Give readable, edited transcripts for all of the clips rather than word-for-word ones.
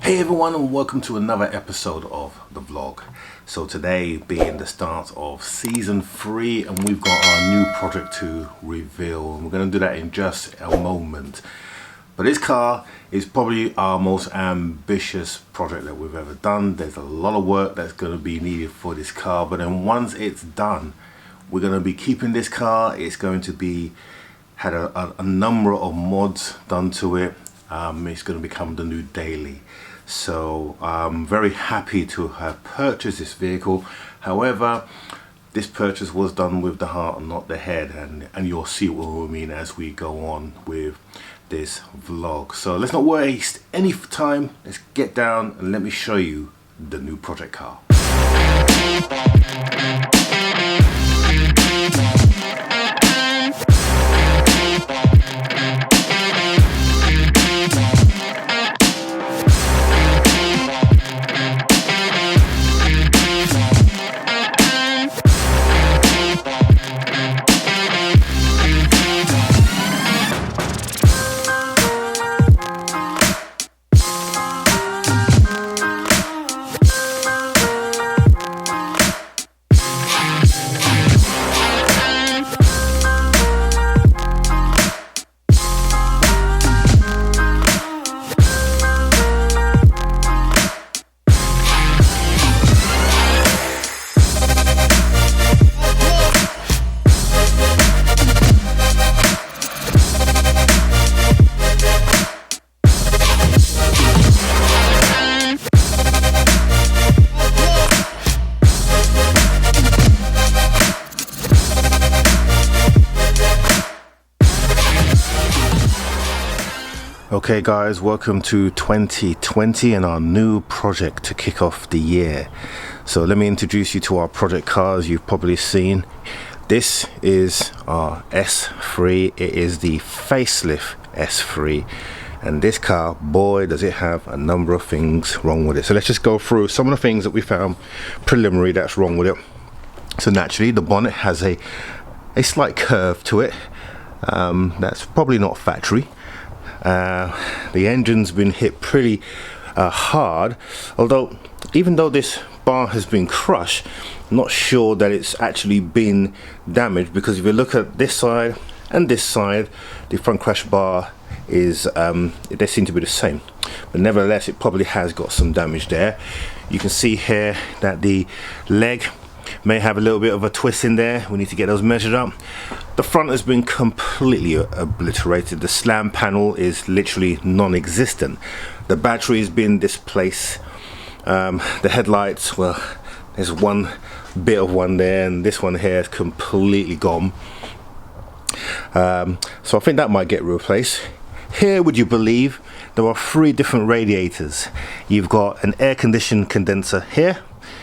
Hey everyone, and welcome to another episode of the vlog. So today being the start of season 3, and we've got our new project to reveal, and we're going to do that in just a moment. But this car is probably our most ambitious project that we've ever done. There's a lot of work that's going to be needed for this car, but then once it's done, we're going to be keeping this car. It's going to be had a number of mods done to it. It's going to become the new daily. So I'm very happy to have purchased this vehicle. However, this purchase was done with the heart and not the head, and you'll see what we mean as we go on with this vlog. So let's not waste any time. Let's get down and let me show you the new project car. Okay guys, welcome to 2020 and our new project to kick off the year. So let me introduce you to our project cars. You've probably seen this is our S3. It is the facelift S3, and this car, boy does it have a number of things wrong with it. So let's just go through some of the things that we found preliminary that's wrong with it. So naturally the bonnet has a slight curve to it. That's probably not factory. The engine's been hit pretty hard, although even though this bar has been crushed, I'm not sure that it's actually been damaged, because if you look at this side and this side, the front crash bar is they seem to be the same, but nevertheless it probably has got some damage there. You can see here that the leg may have a little bit of a twist in there. We need to get those measured up. The front has been completely obliterated. The slam panel is literally non-existent. The battery has been displaced. The headlights, well, there's one bit of one there, and this one here is completely gone. So I think that might get replaced. Here, would you believe, there are 3 different radiators. You've got an air conditioning condenser here,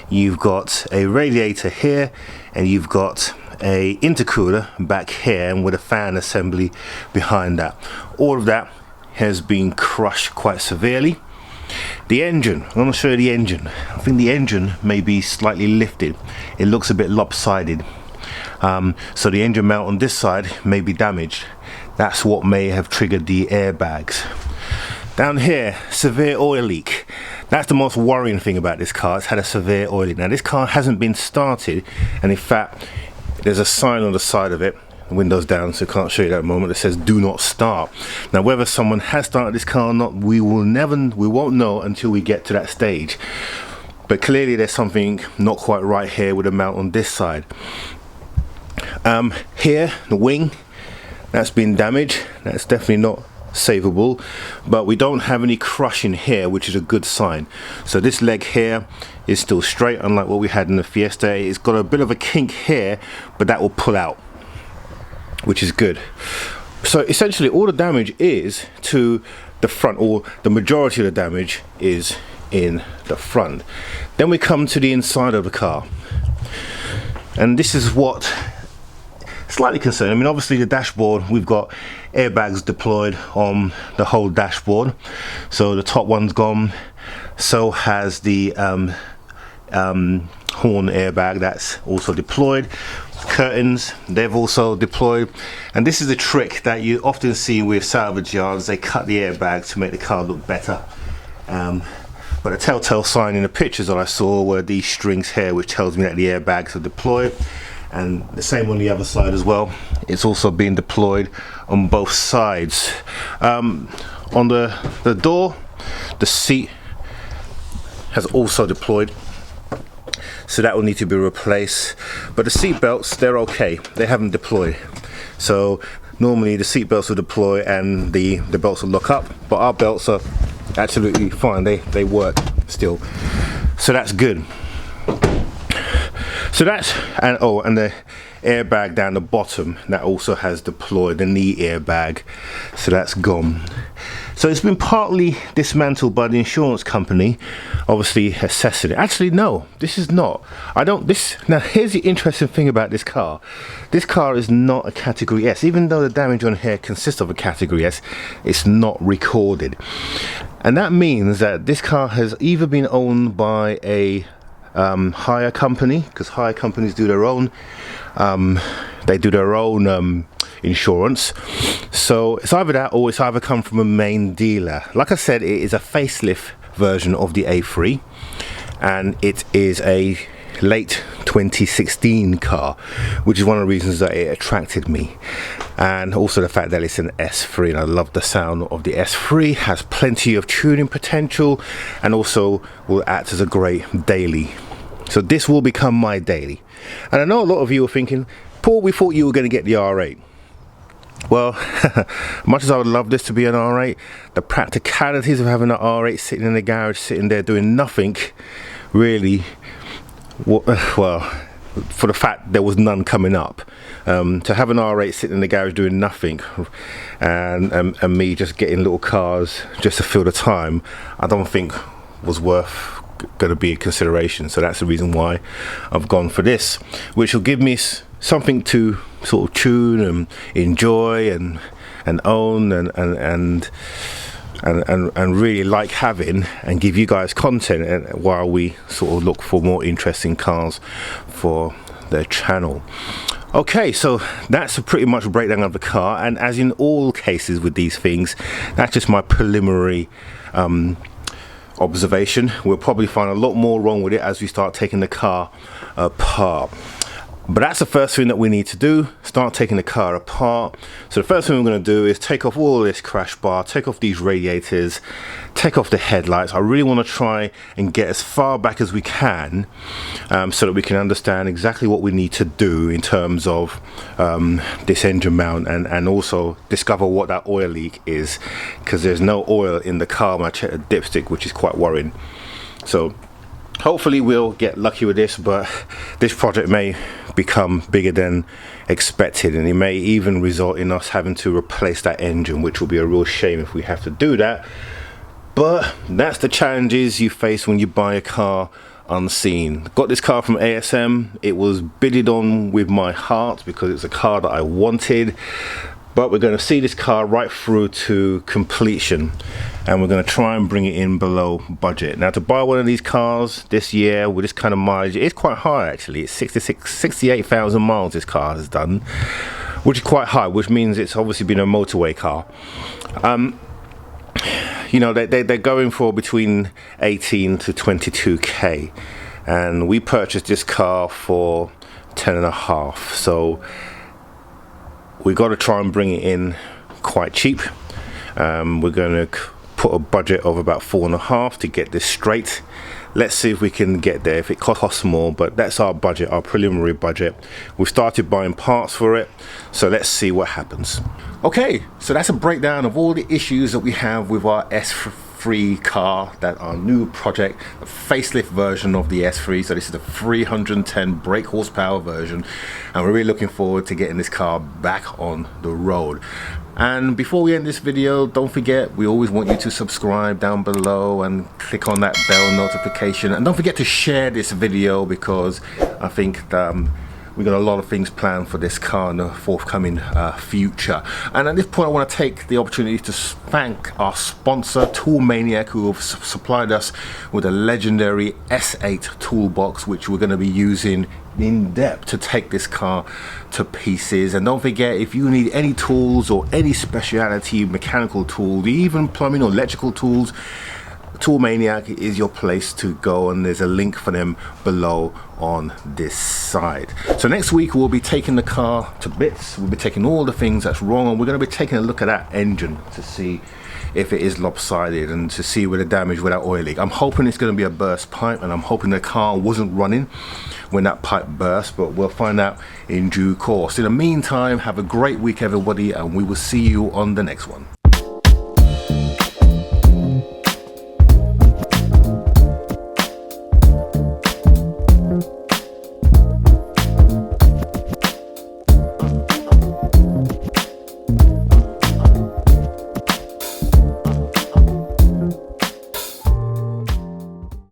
you've got a radiator here, and you've got a intercooler back here, and with a fan assembly behind that. All of that has been crushed quite severely. The engine, I'm going to show you the engine. I think the engine may be slightly lifted. It looks a bit lopsided. So the engine mount on this side may be damaged. That's what may have triggered the airbags. Down here, severe oil leak. That's the most worrying thing about this car. It's had a severe oil leak. Now this car hasn't been started, and in fact there's a sign on the side of it, windows down, so I can't show you that at the moment, that says do not start. Now whether someone has started this car or not, we won't know until we get to that stage. But clearly there's something not quite right here with the mount on this side. Here, the wing, that's been damaged. That's definitely not savable, but we don't have any crushing here, which is a good sign. So this leg here is still straight, unlike what we had in the Fiesta. It's got a bit of a kink here, but that will pull out, which is good. So essentially all the damage is to the front, or the majority of the damage is in the front. Then we come to the inside of the car, and this is what slightly concerning. I mean, obviously the dashboard, we've got airbags deployed on the whole dashboard, so the top one's gone. So has the horn airbag, that's also deployed. Curtains, they've also deployed, and this is a trick that you often see with salvage yards. They cut the airbag to make the car look better. But the telltale sign in the pictures that I saw were these strings here, which tells me that the airbags are deployed, and the same on the other side as well. It's also being deployed on both sides. On the door, the seat has also deployed, so that will need to be replaced. But the seat belts, they're okay, they haven't deployed. So normally the seat belts will deploy and the belts will lock up, but our belts are absolutely fine, they work still, so that's good. So that's, and the airbag down the bottom, that also has deployed, the knee airbag, so that's gone. So it's been partly dismantled by the insurance company, obviously assessing it. Actually, no, this is not. Now here's the interesting thing about this car. This car is not a category S. Even though the damage on here consists of a category S, it's not recorded. And that means that this car has either been owned by a hire company, because hire companies do their own insurance. So it's either that, or it's either come from a main dealer. Like I said, it is a facelift version of the A3, and it is a late 2016 car, which is one of the reasons that it attracted me, and also the fact that it's an S3, and I love the sound of the S3. Has plenty of tuning potential, and also will act as a great daily. So this will become my daily. And I know a lot of you are thinking, Paul, we thought you were going to get the R8. Well, much as I would love this to be an R8, the practicalities of having an R8 sitting in the garage, sitting there doing nothing, really, well, for the fact there was none coming up, to have an R8 sitting in the garage doing nothing, and me just getting little cars just to fill the time, I don't think was worth going to be a consideration. So that's the reason why I've gone for this, which will give me something to sort of tune and enjoy and own and really like having, and give you guys content while we sort of look for more interesting cars for the channel. Okay, so that's a pretty much breakdown of the car, and as in all cases with these things, that's just my preliminary observation. We'll probably find a lot more wrong with it as we start taking the car apart. But that's the first thing that we need to do, start taking the car apart. So the first thing we're going to do is take off all this crash bar, take off these radiators, take off the headlights. I really want to try and get as far back as we can, so that we can understand exactly what we need to do in terms of this engine mount, and also discover what that oil leak is, because there's no oil in the car when I check the dipstick, which is quite worrying. So hopefully we'll get lucky with this, but this project may become bigger than expected, and it may even result in us having to replace that engine, which will be a real shame if we have to do that. But that's the challenges you face when you buy a car unseen. Got this car from ASM. It was bidded on with my heart because it's a car that I wanted. But we're going to see this car right through to completion, and we're going to try and bring it in below budget. Now, to buy one of these cars this year with this kind of mileage, it's quite high actually. It's 68,000 miles this car has done, which is quite high, which means it's obviously been a motorway car. You know, they're going for between 18 to 22k, and we purchased this car for 10.5. So we got to try and bring it in quite cheap. We're going to put a budget of about 4.5 to get this straight. Let's see if we can get there, if it costs more, but that's our budget, our preliminary budget. We've started buying parts for it, so let's see what happens. Okay, so that's a breakdown of all the issues that we have with our S3 car, that our new project, a facelift version of the S3. So this is the 310 brake horsepower version, and we're really looking forward to getting this car back on the road. And before we end this video, don't forget, we always want you to subscribe down below and click on that bell notification, and don't forget to share this video, because I think we've got a lot of things planned for this car in the forthcoming future. And at this point, I want to take the opportunity to thank our sponsor, Tool Maniac, who have supplied us with a legendary S8 toolbox, which we're going to be using in depth to take this car to pieces. And don't forget, if you need any tools or any specialty mechanical tools, even plumbing or electrical tools, Tool Maniac is your place to go, and there's a link for them below on this side. So next week we'll be taking the car to bits. We'll be taking all the things that's wrong, and we're going to be taking a look at that engine to see if it is lopsided and to see where the damage with that oil leak. I'm hoping it's going to be a burst pipe, and I'm hoping the car wasn't running when that pipe burst, but we'll find out in due course. In the meantime, have a great week everybody, and we will see you on the next one.